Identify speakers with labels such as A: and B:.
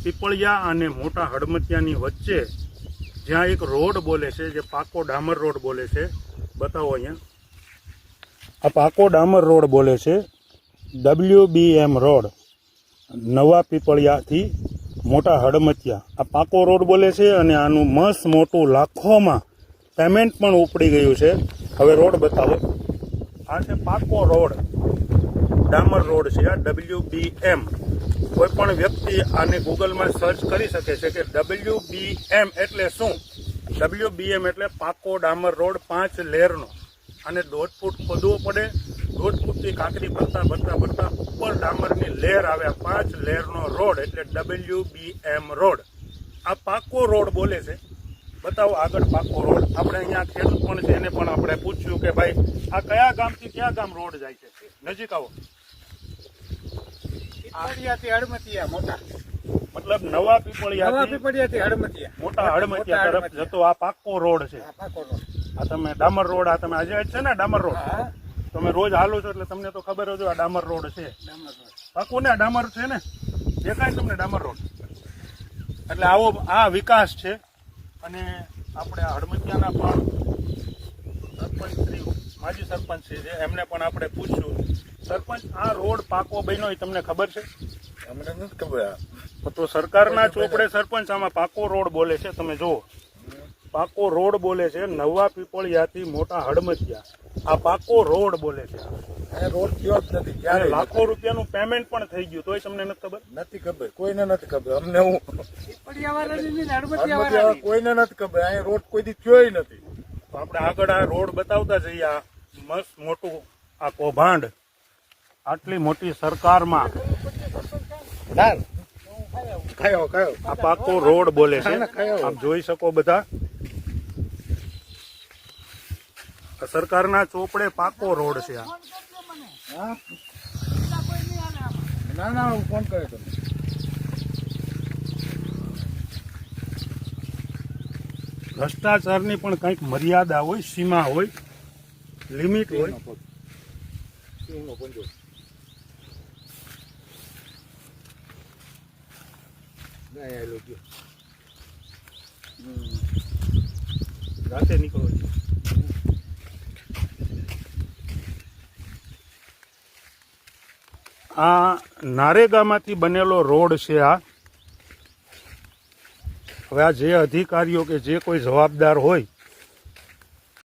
A: પીપળિયા અને મોટા હડમતિયાની વચ્ચે જ્યાં એક રોડ બોલે છે, જે પાકો ડામર રોડ બોલે છે, બતાવો અહીંયા. આ પાકો ડામર રોડ બોલે છે, WBM રોડ, નવા પીપળિયાથી મોટા હડમતિયા. આ પાકો રોડ બોલે છે અને આનું મસ્ત મોટું લાખોમાં પેમેન્ટ પણ ઉપડી ગયું છે. હવે રોડ બતાવો. આ છે પાકો રોડ, ડામર રોડ છે આ WBM. કોઈ પણ વ્યક્તિ આને ગૂગલમાં સર્ચ કરી શકે છે કે WBM એટલે શું. WBM એટલે પાકો ડામર રોડ 5 લેયરનો. અને 1.5 ફૂટ ખોદવો પડે, 1.5 ફૂટથી કાંકરી ભરતા ઉપર ડામરની લેયર આવે. 5 લેયરનો રોડ એટલે WBM રોડ. આ પાકો રોડ બોલે છે. બતાવો આગળ પાકો રોડ. આપણે અહીંયા ખેડૂત પણ છે, એને પણ આપણે પૂછ્યું કે ભાઈ આ કયા ગામથી કયા ગામ રોડ જાય છે. નજીક આવો. મતલબ નવા પીપળિયાથી મોટા હડમતિયા તરફ જતો આ પાકો રોડ છે. આ તમે ડામર રોડ, આ તમે આજે છે ને ડામર રોડ, તમે રોજ હાલો છો એટલે તમને તો ખબર જ હોય આ ડામર રોડ છે. પાકું ને ડામર છે ને, દેખાય તમને ડામર રોડ. એટલે આવો આ વિકાસ છે. અને આપણે આ હડમતિયાના પણ સરપંચ શ્રી, માજી સરપંચ છે, એમને પણ આપણે પૂછ્યું, સરપંચ આ રોડ પાકો બન્યો એ તમને ખબર છે?
B: અમને નથી ખબર.
A: તો સરકારના ચોપડે સરપંચ આમાં પાકો રોડ બોલે છે. તમે જુઓ, પાકો રોડ બોલે છે, નવા પીપળિયાથી મોટા હડમતિયા. આ પાકો રોડ બોલે છે.
B: રોડ થયો જ નથી.
A: ત્યારે લાખો રૂપિયાનું પેમેન્ટ પણ થઈ ગયું, તોય તમને નથી ખબર?
B: નથી ખબર, કોઈને નથી ખબર. અમને હું કોઈને નથી ખબર. અહીંયા રોડ કોઈ દી થયો નથી.
A: તો આપણે આગળ આ રોડ બતાવતા જઈએ. આ મસ્ત મોટું આ કૌભાંડ, આટલી મોટી સરકારમાં આ પાકો રોડ બોલે છે. આપ જોઈ શકો બધા, સરકારના ચોપડે પાકો રોડ છે. આ
B: ના હું ફોન કર્યો તમે.
A: ભ્રષ્ટાચારની પણ કંઈક મર્યાદા હોય, સીમા હોય, લિમિટ હોય. રાતે નીકળો છો. આ નારેગામાંથી બનેલો રોડ છે. આ હવે આ જે અધિકારીઓ કે જે કોઈ જવાબદાર હોય